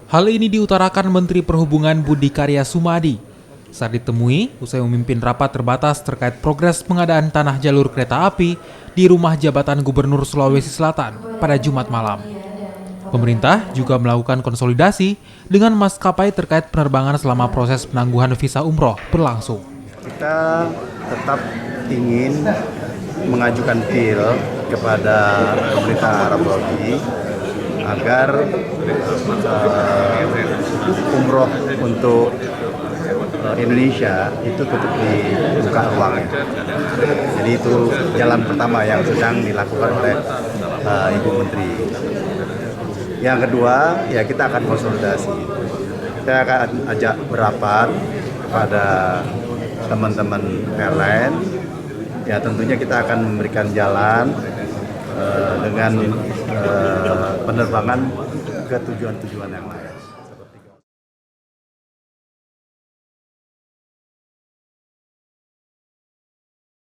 Hal ini diutarakan Menteri Perhubungan Budi Karya Sumadi saat ditemui usai memimpin rapat terbatas terkait progres pengadaan tanah jalur kereta api di rumah jabatan Gubernur Sulawesi Selatan pada Jumat malam. Pemerintah juga melakukan konsolidasi dengan maskapai terkait penerbangan selama proses penangguhan visa umroh berlangsung. Kita tetap ingin mengajukan PIL kepada pemerintah Arab Saudi agar umroh untuk Indonesia itu tetap dibuka ruangnya. Jadi itu jalan pertama yang sedang dilakukan oleh Ibu Menteri. Yang kedua, ya kita akan konsolidasi. Saya akan ajak berapat kepada teman-teman airline. Ya tentunya kita akan memberikan jalan dengan penerbangan ke tujuan-tujuan yang lain.